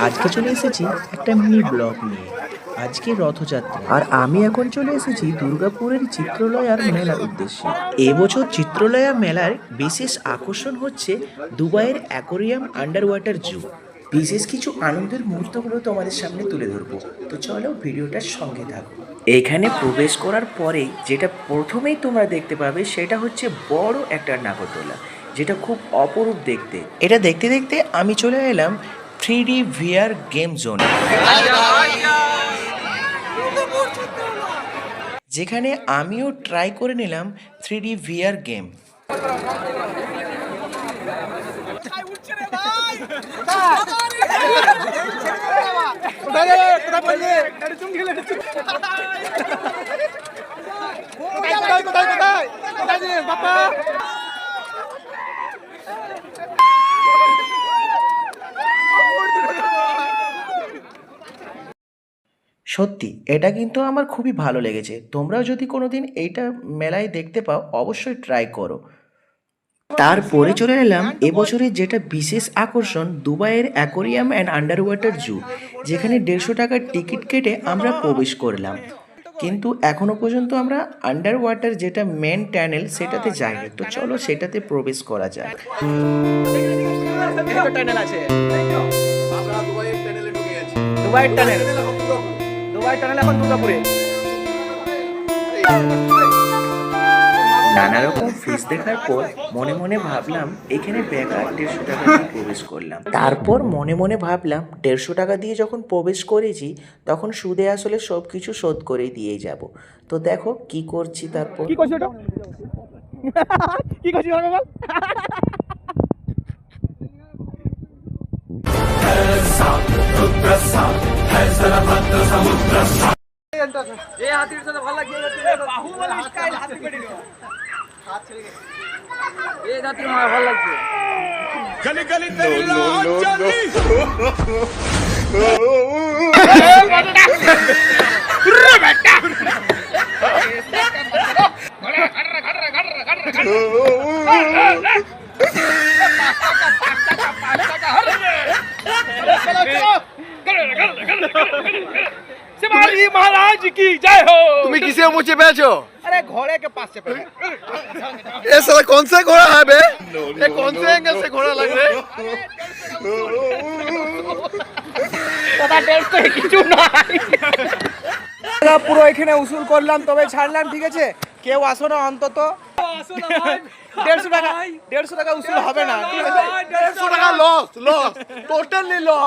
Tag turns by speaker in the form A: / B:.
A: আজকে চলে এসেছি একটা মিনি ব্লগ নিয়ে। আজকে রথযাত্রা আর আমি এখন চলে এসেছি দুর্গাপুরের চিত্রলয়ার মেলার উদ্দেশ্যে। এবছর চিত্রলয়া মেলার বিশেষ আকর্ষণ হচ্ছে দুবাইয়ের অ্যাকোরিয়াম আন্ডার ওয়াটার জু। বিশেষ কিছু আনন্দের মুহূর্তগুলো তোমাদের সামনে তুলে ধরবো, তো চলো ভিডিওটার সঙ্গে থাকো। এখানে প্রবেশ করার পরেই যেটা প্রথমেই তোমরা দেখতে পাবে সেটা হচ্ছে বড় একটা নাগরদোলা, যেটা খুব অপরূপ দেখতে। এটা দেখতে দেখতে আমি চলে এলাম 3D VR গেম জোন, যেখানে আমিও ট্রাই করে নিলাম 3D VR গেম। সত্যি এটা কিন্তু আমার খুবই ভালো লেগেছে। তোমরাও যদি কোনোদিন এইটা মেলায় দেখতে পাও অবশ্যই ট্রাই করো। তারপরে চলে এলাম এবছরের যেটা বিশেষ আকর্ষণ, দুবাইয়ের অ্যাকোরিয়াম অ্যান্ড আন্ডার ওয়াটার জু, যেখানে 150 টাকার টিকিট কেটে আমরা প্রবেশ করলাম। কিন্তু এখনো পর্যন্ত আমরা আন্ডার ওয়াটার যেটা মেন টানেল সেটাতে যাইনি, তো চলো সেটাতে প্রবেশ করা যাক। দুবাইয়ের টানেল এখন দুর্গাপুরে। নানা রকম ফিস দেখার পর মনে মনে ভাবলাম এখানে বেকার 150 টাকা দিয়ে প্রবেশ করলাম। তারপর মনে মনে ভাবলাম 150 টাকা দিয়ে যখন প্রবেশ করেছি তখন সুদে আসলে সব কিছু শোধ করেই দিয়ে যাব। তো দেখো কি করছি। তারপর
B: কি করছিস ওটা? কি করছিস বল? এই হাতির সাথে ভালো লাগে, বাহুবলী স্টাইল হাতি কেটে নিও। হাত ছেড়ে গেছে। এই হাতির মারা ভালো লাগছে। গলি গলি তেরি লাল চলি। রে বেটা। शिवाजी महाराज की जय हो।
C: तुम्हें किसे मुझे बेचो?
B: अरे घोड़े के पास से पहले
C: ये साला कौन सा घोड़ा है बे? ये कौन से एंगल से घोड़ा लग रहा है?
B: पता टेस्ट तो কিছু নাই। পুরো এখানে উসুল করলাম, তবে ছাড়লাম, ঠিক আছে? কেউ আসো না অন্তত। 150 টাকা উসুল হবে না, ঠিক আছে?
C: 150 টাকা লস টোটালি লস।